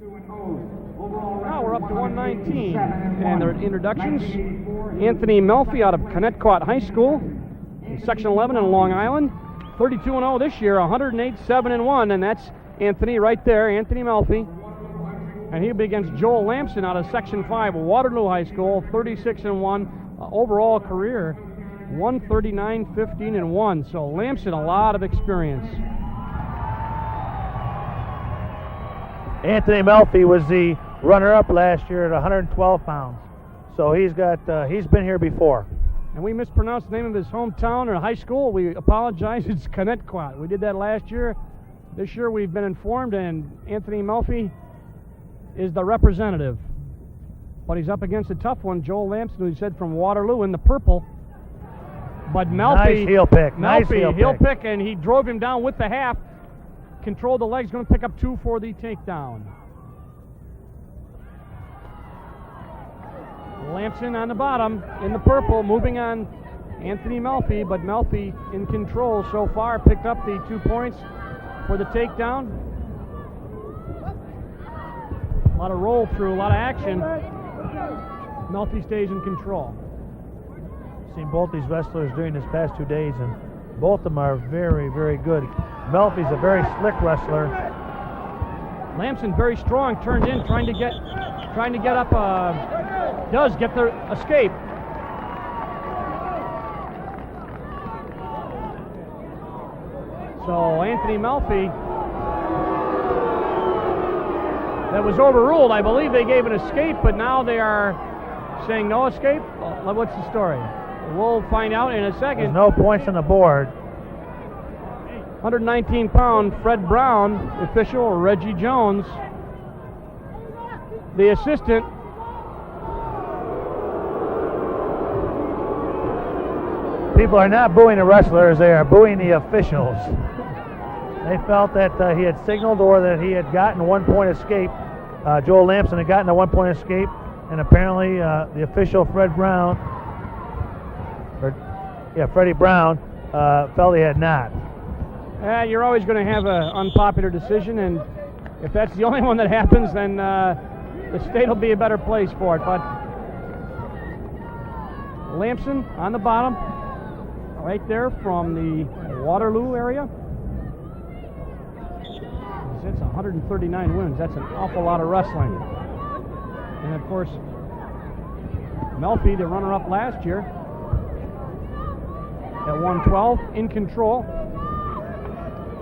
Now we're up to 119, and their introductions. Anthony Melfi out of Connecticut High School, in Section 11 in Long Island, 32-0 this year, 108-7-1, and that's Anthony right there, Anthony Melfi. And he'll be against Joel Lamson out of Section 5, Waterloo High School, 36-1, overall career, 139-15-1. So Lamson, a lot of experience. Anthony Melfi was the runner-up last year at 112 pounds. So he's been here before. And we mispronounced the name of his hometown or high school. We apologize. It's Connecticut. We did that last year. This year we've been informed, and Anthony Melfi is the representative. But he's up against a tough one, Joel Lamson, who he said from Waterloo in the purple. But Melfi, nice heel pick. Nice heel pick, and he drove him down with the half. Controlled the legs, going to pick up 2 for the takedown. Lamson on the bottom in the purple, moving on Anthony Melfi, but Melfi in control so far, picked up the 2 points for the takedown. A lot of roll through, a lot of action. Melfi stays in control. Seen both these wrestlers during this past 2 days, and both of them are very, very good. Melfi's a very slick wrestler. Lamson very strong, turned in, trying to get up. Does get the escape. So Anthony Melfi, that was overruled. I believe they gave an escape, but now they are saying no escape. What's the story? We'll find out in a second. There's no points on the board. 119-pound Fred Brown, official Reggie Jones. The assistant, people are not booing the wrestlers, they are booing the officials. They felt that he had signaled or that he had gotten a 1-point escape. Joel Lamson had gotten a 1-point escape, and apparently the official Freddie Brown felt he had not. You're always going to have an unpopular decision, and if that's the only one that happens, then the state will be a better place for it. But Lamson on the bottom, right there from the Waterloo area. It's 139 wins. That's an awful lot of wrestling. And of course, Melfi, the runner-up last year, at 112, in control.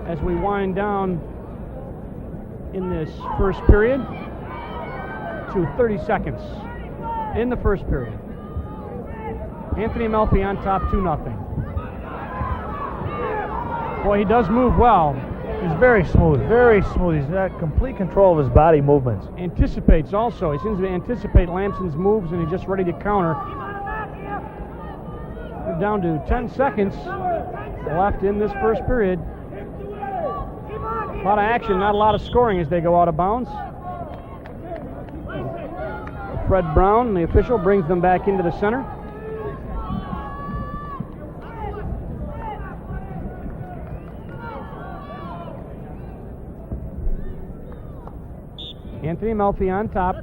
As we wind down in this first period to 30 seconds in the first period. Anthony Melfi on top, 2-0. Boy, he does move well. He's very smooth, very smooth. He's got complete control of his body movements. Anticipates also. He seems to anticipate Lamson's moves, and he's just ready to counter. We're down to 10 seconds left in this first period. A lot of action, not a lot of scoring as they go out of bounds. Fred Brown, the official, brings them back into the center. Anthony Melfi on top.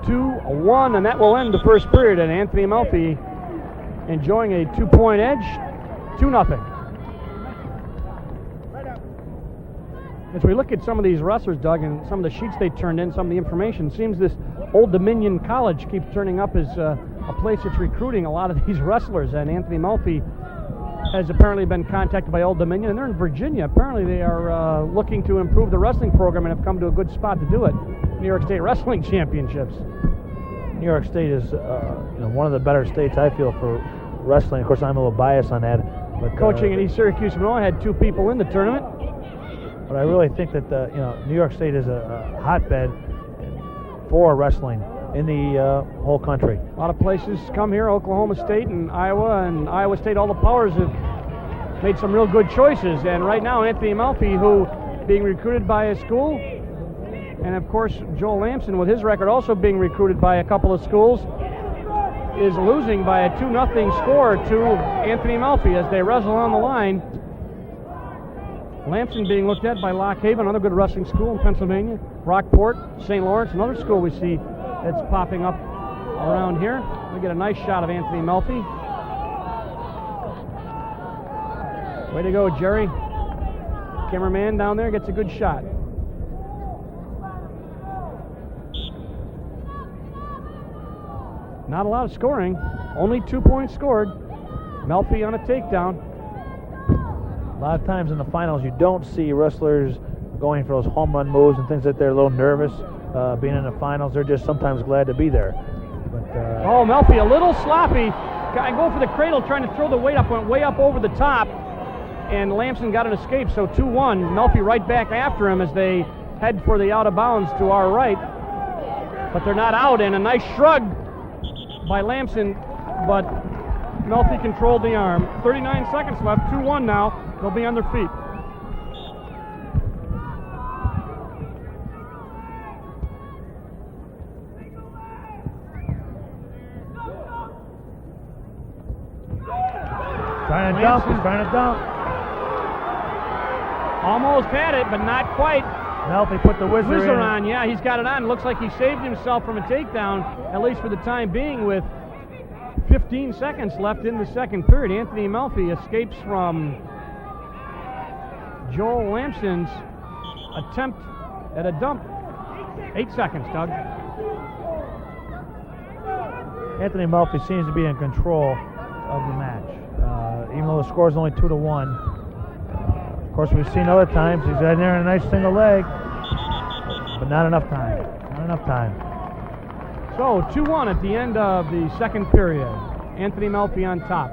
2-1, and that will end the first period. And Anthony Melfi enjoying a 2-point edge, 2-0. As we look at some of these wrestlers, Doug, and some of the sheets they turned in, some of the information, seems this Old Dominion College keeps turning up as a place that's recruiting a lot of these wrestlers. And Anthony Melfi has apparently been contacted by Old Dominion, and they're in Virginia. Apparently they are looking to improve the wrestling program and have come to a good spot to do it. New York State Wrestling Championships. New York State is one of the better states, I feel, for wrestling. Of course, I'm a little biased on that. But coaching at East Syracuse, Illinois, had 2 people in the tournament. But I really think that New York State is a hotbed for wrestling in the whole country. A lot of places come here, Oklahoma State and Iowa State, all the powers have made some real good choices. And right now, Anthony Melfi, who being recruited by a school, and of course, Joel Lamson, with his record also being recruited by a couple of schools, is losing by a 2-0 score to Anthony Melfi as they wrestle on the line. Lamson being looked at by Lock Haven, another good wrestling school in Pennsylvania. Rockport, St. Lawrence, another school we see that's popping up around here. We get a nice shot of Anthony Melfi. Way to go, Jerry. Cameraman down there gets a good shot. Not a lot of scoring. Only 2 points scored. Melfi on a takedown. A lot of times in the finals, you don't see wrestlers going for those home run moves and things that they're a little nervous being in the finals. They're just sometimes glad to be there. But, oh, Melfi a little sloppy. I go for the cradle, trying to throw the weight up, went way up over the top, and Lamson got an escape. So 2-1. Melfi right back after him as they head for the out of bounds to our right. But they're not out, and a nice shrug by Lamson, but Melfi controlled the arm. 39 seconds left, 2-1 now. They'll be on their feet. Trying to dump, he's trying to dump. Almost had it, but not quite. Melfi put the whizzer in. On, yeah, he's got it on. Looks like he saved himself from a takedown, at least for the time being, with 15 seconds left in the second period. Anthony Melfi escapes from Joel Lamson's attempt at a dump. 8 seconds, Doug. Anthony Melfi seems to be in control of the match, even though the score is only 2-1. Of course, we've seen other times he's in there in a nice single leg, but not enough time. Not enough time. So 2-1 at the end of the second period. Anthony Melfi on top.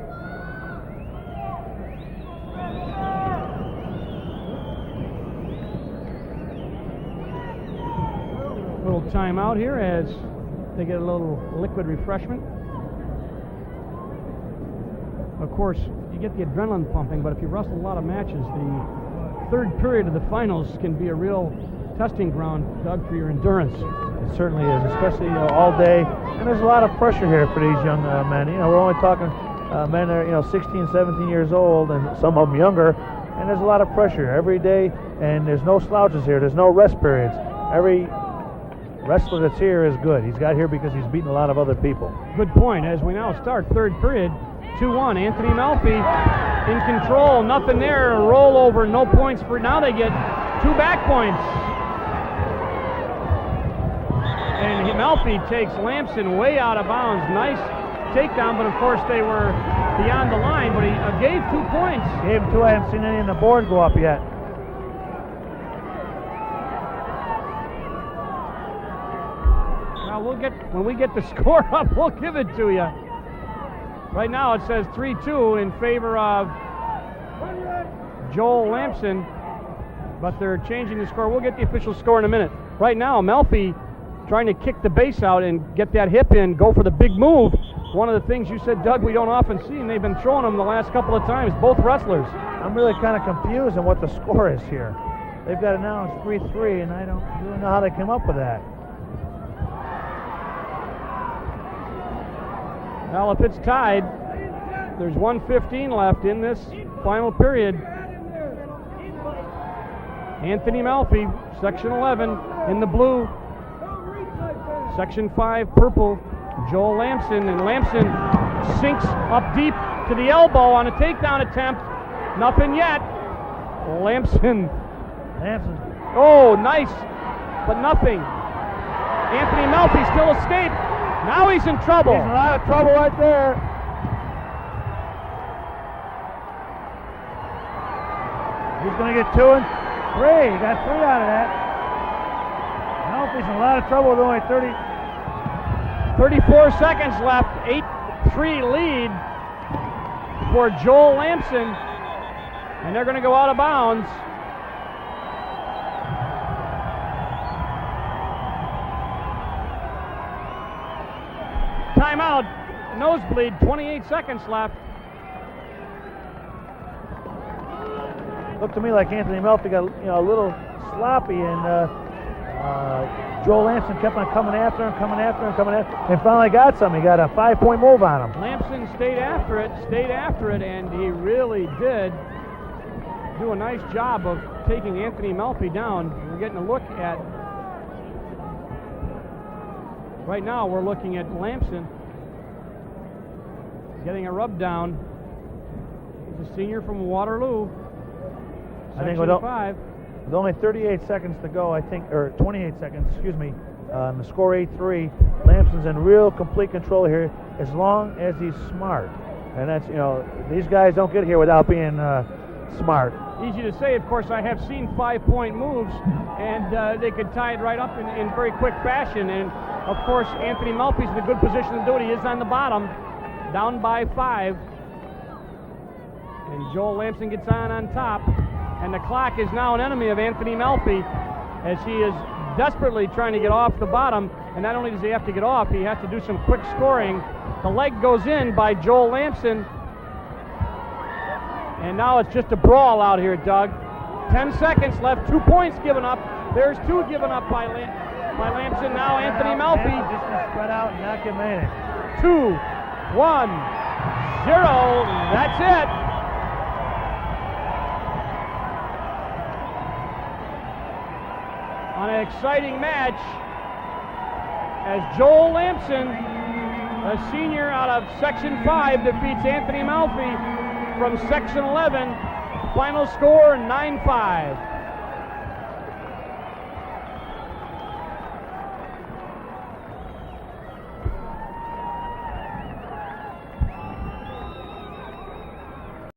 Little timeout here as they get a little liquid refreshment. Of course, you get the adrenaline pumping, but if you wrestle a lot of matches, the third period of the finals can be a real testing ground, Doug, for your endurance. It certainly is, especially all day. And there's a lot of pressure here for these young men. We're only talking men that are 16, 17 years old, and some of them younger. And there's a lot of pressure every day, and there's no slouches here. There's no rest periods. Every wrestler that's here is good. He's got here because he's beaten a lot of other people. Good point. As we now start third period, 2-1. Anthony Melfi in control. Nothing there. A rollover. No points for. Now they get 2 back points. And Melfi takes Lamson way out of bounds. Nice takedown, but of course they were beyond the line. But he gave 2 points. Gave him 2. I haven't seen any on the board go up yet. Now when we get the score up, we'll give it to you. Right now it says 3-2 in favor of Joel Lamson, but they're changing the score. We'll get the official score in a minute. Right now, Melfi trying to kick the base out and get that hip in, go for the big move. One of the things you said, Doug, we don't often see, and they've been throwing them the last couple of times, both wrestlers. I'm really kind of confused on what the score is here. They've got it now as 3-3, and I don't really know how they came up with that. Well, if it's tied, there's 1:15 left in this final period. Anthony Melfi, Section 11 in the blue. Section 5 purple, Joel Lamson. And Lamson sinks up deep to the elbow on a takedown attempt. Nothing yet. Lamson. Oh, nice, but nothing. Anthony Melfi still escaped. Now he's in trouble. He's in a lot of trouble right there. He's going to get 2 and 3. He got 3 out of that. Melfi's in a lot of trouble with only 34 seconds left. 8-3 lead for Joel Lamson. And they're going to go out of bounds. Timeout, nosebleed, 28 seconds left. Looked to me like Anthony Melfi got a little sloppy, and Joel Lamson kept on coming after him, and finally got some. He got a 5-point move on him. Lamson stayed after it, and he really did do a nice job of taking Anthony Melfi down. We're getting a look at, right now we're looking at Lamson getting a rub down. He's a senior from Waterloo. I think Section 5. with only 38 seconds to go, I think, or 28 seconds, excuse me, the score 8-3. Lamson's in real complete control here as long as he's smart. And that's, you know, these guys don't get here without being smart. Easy to say, of course. I have seen 5-point moves, and they could tie it right up in very quick fashion. And of course, Anthony Melfi's in a good position to do it. He is on the bottom, down by 5. And Joel Lamson gets on top. And the clock is now an enemy of Anthony Melfi, as he is desperately trying to get off the bottom. And not only does he have to get off, he has to do some quick scoring. The leg goes in by Joel Lamson. And now it's just a brawl out here, Doug. 10 seconds left, 2 points given up. There's 2 given up by Lamson. Now Anthony Melfi. Just spread out and not give him anything. 2, 1, 0. That's it. On an exciting match, as Joel Lamson, a senior out of Section 5, defeats Anthony Melfi from Section 11. Final score 9-5.